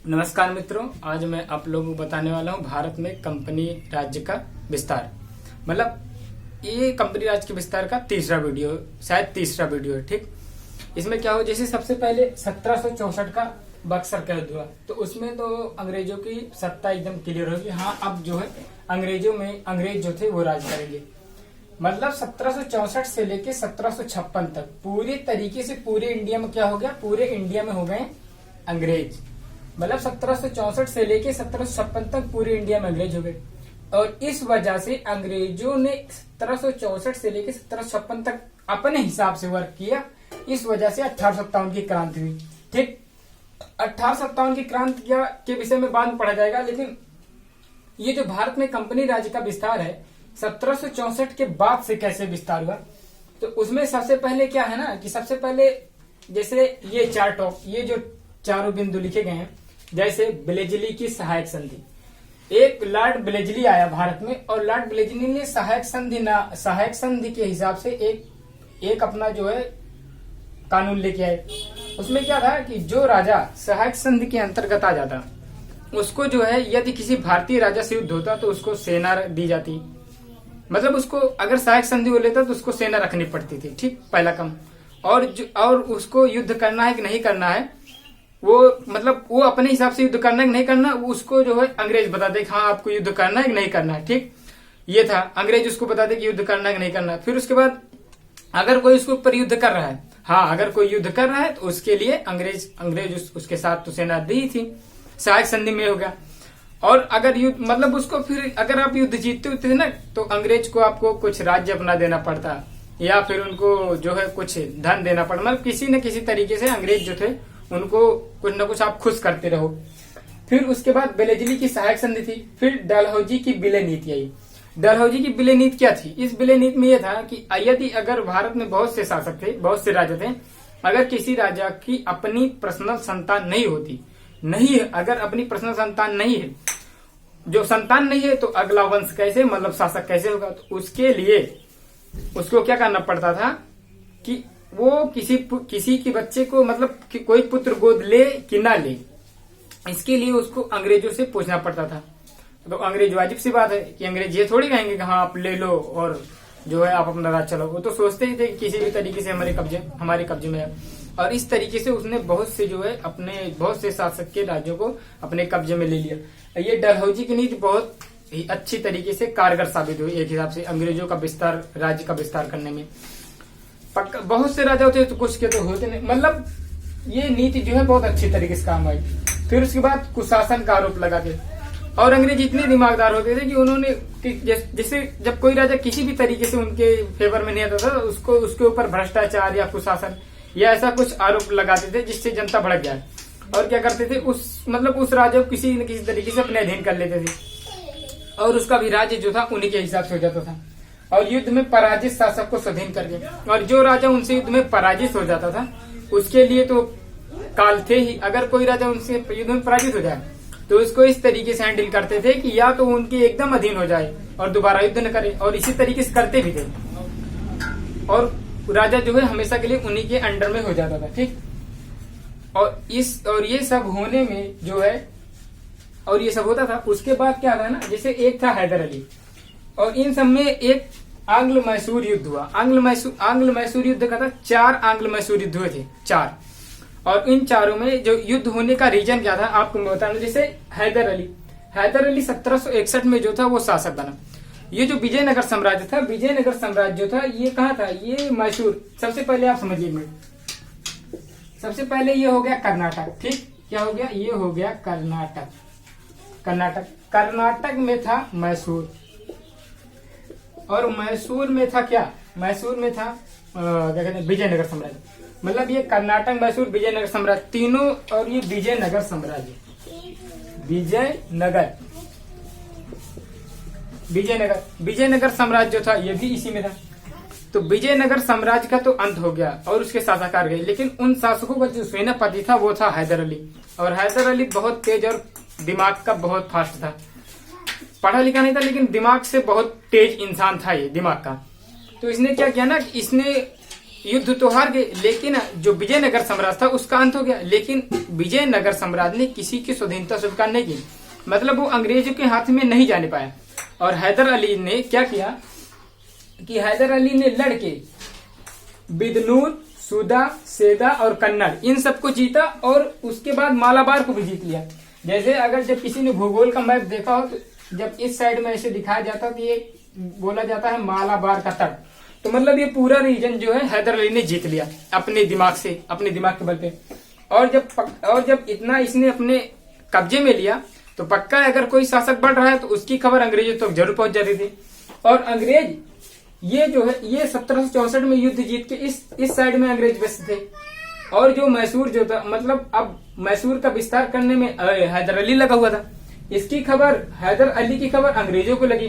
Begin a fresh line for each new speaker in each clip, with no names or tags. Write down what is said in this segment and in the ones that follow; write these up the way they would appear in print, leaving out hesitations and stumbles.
नमस्कार मित्रों, आज मैं आप लोगों को बताने वाला हूँ भारत में कंपनी राज्य का विस्तार। मतलब ये कंपनी राज्य के विस्तार का तीसरा वीडियो, शायद तीसरा वीडियो है। ठीक, इसमें क्या हो, जैसे सबसे पहले 1764 का बक्सर कैद हुआ तो उसमें तो अंग्रेजों की सत्ता एकदम क्लियर होगी। हाँ, अब जो है अंग्रेज जो थे वो राज करेंगे। मतलब 1764 से लेके 1756 तक पूरी तरीके से पूरे इंडिया में क्या हो गया, पूरे इंडिया में हो गए अंग्रेज। मतलब 1764 से लेके 1756 तक पूरे इंडिया में अंग्रेज हो गए। और इस वजह से अंग्रेजों ने 1764 से लेके 1756 तक अपने हिसाब से वर्क किया। इस वजह से 1857 की क्रांति हुई। ठीक, 1857 की क्रांति के विषय में बाद में पढ़ा जाएगा, लेकिन ये जो भारत में कंपनी राज्य का विस्तार है 1764 के बाद से कैसे विस्तार हुआ, तो उसमें सबसे पहले क्या है ना कि सबसे पहले जैसे ये ये जो चारों बिंदु लिखे गए हैं, जैसे ब्लेजली की सहायक संधि, एक लॉर्ड ब्लेजली आया भारत में और लॉर्ड ब्लेजली ने सहायक संधि के हिसाब से एक अपना जो है कानून लेके आए। उसमें क्या था कि जो राजा सहायक संधि के अंतर्गत आ जाता उसको जो है, यदि किसी भारतीय राजा से युद्ध होता तो उसको सेना दी जाती। मतलब उसको अगर सहायक संधि हो लेता तो उसको सेना रखनी पड़ती थी। ठीक, पहला कम। और उसको युद्ध करना है कि नहीं करना है, वो मतलब वो अपने हिसाब से युद्ध करना है कि नहीं करना, उसको जो है अंग्रेज बताते कि हाँ आपको युद्ध करना है कि नहीं करना है। ठीक, ये था, अंग्रेज उसको बताते कि युद्ध करना है कि नहीं करना है। फिर उसके बाद अगर कोई उसके ऊपर युद्ध कर रहा है, हाँ अगर कोई युद्ध कर रहा है तो उसके लिए अंग्रेज उसके साथ तो सेना दी थी, सहायक संधि में हो गया। और अगर युद्ध मतलब उसको फिर अगर आप युद्ध जीतते होते थे ना तो अंग्रेज को आपको कुछ राज्य अपना देना पड़ता या फिर उनको जो है कुछ धन देना पड़ता। मतलब किसी न किसी तरीके से अंग्रेज जो थे उनको कुछ न कुछ आप खुश करते रहो। फिर उसके बाद ब्लेजली की सहायक संधि थी। फिर डलहौजी की विलय नीति आई। डलहौजी की विलय नीति क्या थी? इस विलय नीति में यह था कि यदि अगर भारत में बहुत से शासक थे, बहुत से राजा थे, अगर किसी राजा की अपनी पर्सनल संतान नहीं होती, अगर अपनी पर्सनल संतान नहीं है, जो संतान नहीं है तो अगला वंश कैसे, मतलब शासक कैसे होगा? तो उसके लिए उसको क्या करना पड़ता था कि वो किसी के बच्चे को मतलब कि कोई पुत्र गोद ले कि ना ले, इसके लिए उसको अंग्रेजों से पूछना पड़ता था। तो अंग्रेज, वाजिब सी बात है कि अंग्रेज ये थोड़ी कहेंगे कि हाँ आप ले लो और जो है आप अपना राज चलाओ। वो तो सोचते ही थे कि किसी भी तरीके से हमारे कब्जे में है। और इस तरीके से उसने बहुत से शासक के राज्यों को अपने कब्जे में ले लिया। ये डलहौजी की नीति बहुत ही अच्छी तरीके से कारगर साबित हुई एक हिसाब से अंग्रेजों का राज्य का विस्तार करने में। बहुत से राजा होते तो कुछ के तो होते नहीं। मतलब ये नीति जो है बहुत अच्छी तरीके से काम आई। फिर उसके बाद कुशासन का आरोप लगा के, और अंग्रेज इतने दिमागदार होते थे कि उन्होंने जैसे जब कोई राजा किसी भी तरीके से उनके फेवर में नहीं आता था उसको उसके ऊपर भ्रष्टाचार या कुशासन या ऐसा कुछ आरोप लगाते थे जिससे जनता भड़क जाए। और क्या करते थे, उस राजा को किसी न किसी तरीके से अपने अधीन कर लेते थे और उसका भी राज्य जो था उन्हीं के हिसाब से हो जाता था। और युद्ध में पराजित शासक को स्वाधीन कर दिया। और जो राजा उनसे युद्ध में पराजित हो जाता था उसके लिए तो काल थे ही। अगर कोई राजा उनसे युद्ध में पराजित हो जाए तो उसको इस तरीके से हैंडल करते थे कि या तो उनके एकदम अधीन हो जाए और दोबारा युद्ध न करे, और इसी तरीके से करते भी थे। और राजा जो है हमेशा के लिए उन्हीं के अंडर में हो जाता था। ठीक, और ये सब होने में जो है, और ये सब होता था। उसके बाद क्या था ना, जैसे एक था हैदर अली, और इन सब में एक आंग्ल मैसूर युद्ध हुआ। आंग्ल मैसूर युद्ध का था, 4 आंग्ल मैसूर युद्ध हुए थे, 4। और इन चारों में जो युद्ध होने का रीजन क्या था आपको मैं बता दूं। जैसे हैदर अली 1761 में जो था वो शासक बना। ये जो विजयनगर साम्राज्य था, विजयनगर साम्राज्य जो था ये कहाँ था, ये मैसूर। सबसे पहले आप समझिए, सबसे पहले ये हो गया कर्नाटक। ठीक, क्या हो गया, ये हो गया कर्नाटक में था मैसूर। और मैसूर में था क्या, मैसूर में था क्या कहते हैं, विजयनगर साम्राज्य। मतलब ये कर्नाटक, मैसूर, विजयनगर साम्राज्य तीनों। और ये विजयनगर साम्राज्य, विजयनगर साम्राज्य जो था ये भी इसी में था। तो विजयनगर साम्राज्य का तो अंत हो गया और उसके शासक गए, लेकिन उन शासकों का जो सेनापति था वो था हैदर अली। और हैदर अली बहुत तेज और दिमाग का बहुत फास्ट था। पढ़ा लिखा नहीं था लेकिन दिमाग से बहुत तेज इंसान था ये, दिमाग का। तो इसने क्या किया ना, इसने युद्ध तो हार गए, लेकिन जो विजयनगर साम्राज्य था उसका अंत हो गया। लेकिन विजयनगर साम्राज्य ने किसी की स्वाधीनता स्वीकार नहीं की, मतलब वो अंग्रेजों के हाथ में नहीं जाने पाया। और हैदर अली ने क्या किया कि हैदर अली ने लड़के बिदनूर, सुदा, सेदा और कन्नड़ इन सबको जीता, और उसके बाद मालाबार को भी जीत लिया। जैसे अगर जब किसी ने भूगोल का मैप देखा हो तो जब इस साइड में ऐसे दिखाया जाता तो ये बोला जाता है मालाबार का तट। तो मतलब ये पूरा रीजन जो है हैदर अली ने जीत लिया अपने दिमाग से, अपने दिमाग के बल पे। और जब इतना इसने अपने कब्जे में लिया तो पक्का अगर कोई शासक बढ़ रहा है तो उसकी खबर अंग्रेजों तक जरूर पहुंच जाती थी। और अंग्रेज ये जो है ये 1764 में युद्ध जीत के इस साइड में अंग्रेज बसे थे। और जो मैसूर जो था, मतलब अब मैसूर का विस्तार करने में हैदर अली लगा हुआ था। इसकी खबर, हैदर अली की खबर अंग्रेजों को लगी।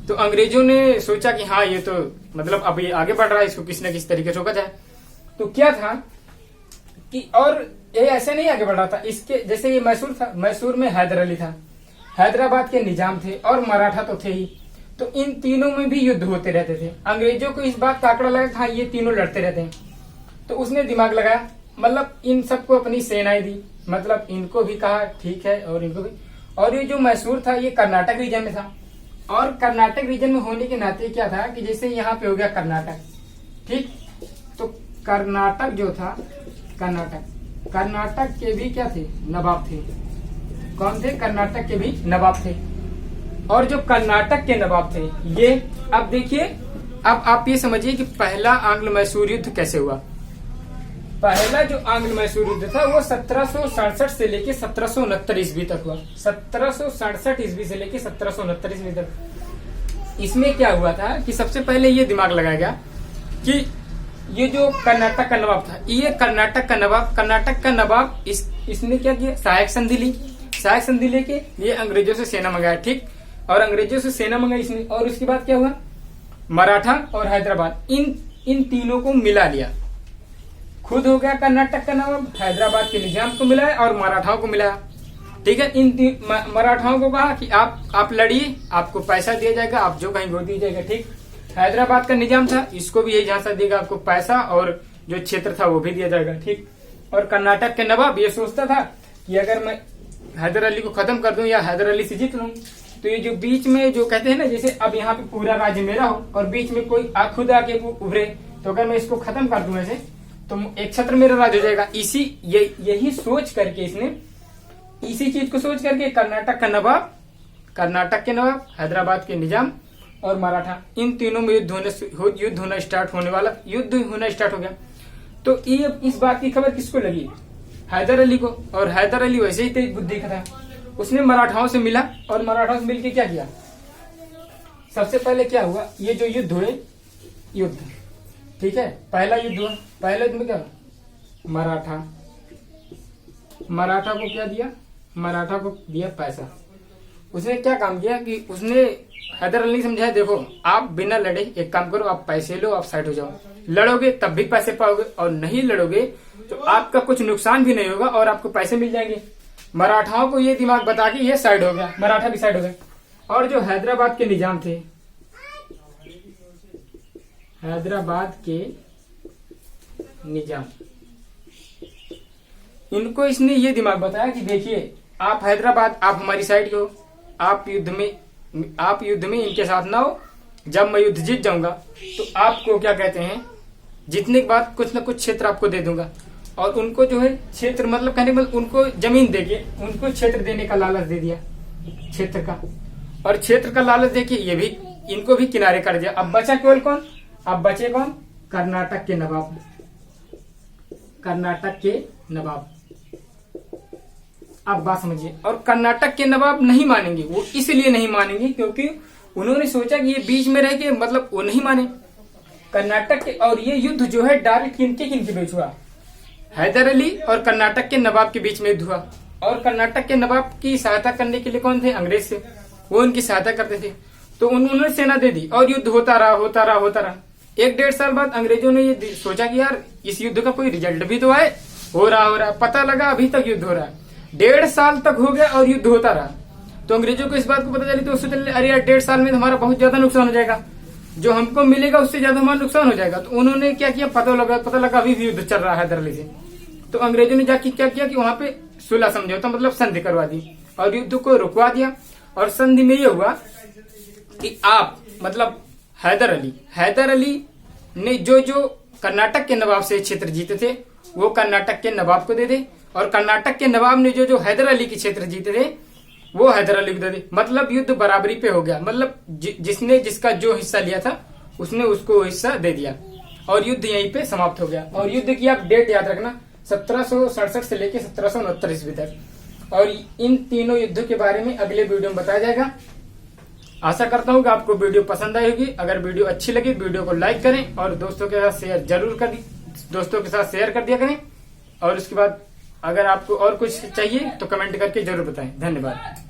तो अंग्रेजों ने सोचा कि हाँ ये तो मतलब अब ये आगे बढ़ रहा है, इसको किसी न किसी तरीके से रोका जाए। तो क्या था कि और ये ऐसे नहीं आगे बढ़ रहा था, इसके जैसे ये मैसूर था, मैसूर में हैदर अली था, हैदराबाद के निजाम थे और मराठा तो थे ही। तो इन तीनों में भी युद्ध होते रहते थे। अंग्रेजों को इस बात का आंकड़ा लगा हाँ ये तीनों लड़ते रहते हैं। तो उसने दिमाग लगाया, मतलब इन सबको अपनी सेनाएं दी, मतलब इनको भी कहा ठीक है और इनको भी। और ये जो मैसूर था ये कर्नाटक रीजन में था, और कर्नाटक रीजन में होने के नाते क्या था कि जैसे यहाँ पे हो गया कर्नाटक, ठीक, तो कर्नाटक जो था, कर्नाटक के भी क्या थे, नवाब थे। कौन थे? कर्नाटक के भी नवाब थे। और जो कर्नाटक के नवाब थे ये, अब देखिए, अब आप ये समझिए कि पहला आंग्ल मैसूर युद्ध कैसे हुआ। पहला जो आंग्ल मैसूर युद्ध था वो 1767 से लेके 1769 ईस्वी तक हुआ। 1767 ईस्वी से लेके 1769 ईस्वी तक। इसमें क्या हुआ था कि सबसे पहले ये दिमाग लगाया गया कि ये जो कर्नाटक का नवाब था, ये कर्नाटक का नवाब इसने क्या किया, सहायक संधि ली। सहायक संधि लेके ये अंग्रेजों से सेना मंगाया, ठीक, और अंग्रेजों से सेना मंगाई इसने। और उसके बाद क्या हुआ, मराठा और हैदराबाद इन तीनों को मिला लिया। खुद हो गया कर्नाटक का नवाब, हैदराबाद के निजाम को मिलाया और मराठाओं को मिलाया, ठीक है। इन मराठाओं को कहा कि आप लड़िए, आपको पैसा दिया जाएगा, आप जो कहीं वो दिया जाएगा, ठीक। हैदराबाद का निजाम था, इसको भी यही झांसा देगा, आपको पैसा और जो क्षेत्र था वो भी दिया जाएगा, ठीक। और कर्नाटक के नवाब ये सोचता था कि अगर मैं हैदर अली को खत्म कर दूं या हैदर अली से जीत लूं तो ये जो बीच में जो कहते हैं ना, जैसे अब यहाँ पे पूरा राज्य मेरा हो और बीच में कोई खुद आके उभरे, तो अगर मैं इसको खत्म कर दूं ऐसे तो एक छत्र मेरा राज हो जाएगा। यही सोच करके इसने, इसी चीज को सोच करके कर्नाटक के नवाब, हैदराबाद के निजाम और मराठा, इन तीनों में युद्ध होना स्टार्ट हो गया। तो ये इस बात की खबर किसको लगी, हैदर अली को। और हैदर अली वैसे ही तेज बुद्धि का था, उसने मराठाओं से मिला और मराठाओं से मिलकर क्या किया, सबसे पहले क्या हुआ, ये जो युद्ध हुए, ठीक है, पहला युद्ध हुआ। पहले युद्ध में क्या, मराठा को क्या दिया, मराठा को दिया पैसा। उसने क्या काम किया कि उसने हैदर अली समझाया, देखो आप बिना लड़े एक काम करो, आप पैसे लो, आप साइड हो जाओ, लड़ोगे तब भी पैसे पाओगे और नहीं लड़ोगे तो आपका कुछ नुकसान भी नहीं होगा और आपको पैसे मिल जाएंगे। मराठाओं को ये दिमाग बता के ये साइड हो गया, मराठा भी साइड हो गए। और जो हैदराबाद के निजाम थे, हैदराबाद के निजाम, इनको इसने ये दिमाग बताया कि देखिए आप हैदराबाद, आप हमारी साइड के हो, आप युद्ध में इनके साथ ना हो। जब मैं युद्ध जीत जाऊंगा तो आपको क्या कहते हैं, जीतने के बाद कुछ न कुछ क्षेत्र आपको दे दूंगा। और उनको जो है क्षेत्र, मतलब कहने मतलब उनको जमीन देके उनको क्षेत्र देने का लालच दे दिया, क्षेत्र का। और क्षेत्र का लालच देके ये भी इनको भी किनारे कर दिया। अब बचा केवल कौन, अब बचे कौन, कर्नाटक के नवाब। अब बात समझिए। और कर्नाटक के नवाब नहीं मानेंगे, वो इसलिए नहीं मानेंगे क्योंकि उन्होंने सोचा कि ये बीच में रह के, मतलब वो नहीं माने कर्नाटक के। और ये युद्ध जो है डायरेक्ट किनके बीच हुआ, हैदर अली और कर्नाटक के नवाब के बीच में युद्ध हुआ। और कर्नाटक के नवाब की सहायता करने के लिए कौन थे, अंग्रेज थे, वो उनकी सहायता करते थे। तो उन्होंने सेना दे दी और युद्ध होता रहा। 1-1.5 साल बाद अंग्रेजों ने ये सोचा कि यार इस युद्ध का कोई रिजल्ट भी तो आए, हो रहा। पता लगा अभी तक युद्ध हो रहा है, 1.5 साल तक हो गया और युद्ध होता रहा। तो अंग्रेजों को इस बात को पता चली तो उससे चले, अरे यार 1.5 साल में हमारा बहुत ज्यादा नुकसान हो जाएगा। जो हमको मिलेगा उससे ज्यादा हमारा नुकसान हो जाएगा। तो उन्होंने क्या किया, पता लगा अभी भी युद्ध चल रहा है हैदर अली से। तो अंग्रेजों ने जाके क्या किया कि वहां पे सुलह समझौता मतलब संधि करवा दी और युद्ध को रुकवा दिया। और संधि में ये हुआ कि आप मतलब हैदर अली ने जो कर्नाटक के नवाब से क्षेत्र जीते थे वो कर्नाटक के नवाब को दे दे, और कर्नाटक के नवाब ने जो हैदर अली के क्षेत्र जीते थे वो हैदर अली को दे दे। मतलब युद्ध बराबरी पे हो गया, मतलब जिसने जिसका जो हिस्सा लिया था उसने उसको हिस्सा दे दिया और युद्ध यहीं पे समाप्त हो गया। और युद्ध की आप डेट याद रखना 1767 से लेकर 1769 ईस्वी तक। और इन तीनों युद्धों के बारे में अगले वीडियो में बताया जाएगा। आशा करता हूँ कि आपको वीडियो पसंद आई होगी। अगर वीडियो अच्छी लगी वीडियो को लाइक करें और दोस्तों के साथ शेयर कर दिया करें। और उसके बाद अगर आपको और कुछ चाहिए तो कमेंट करके जरूर बताएं। धन्यवाद।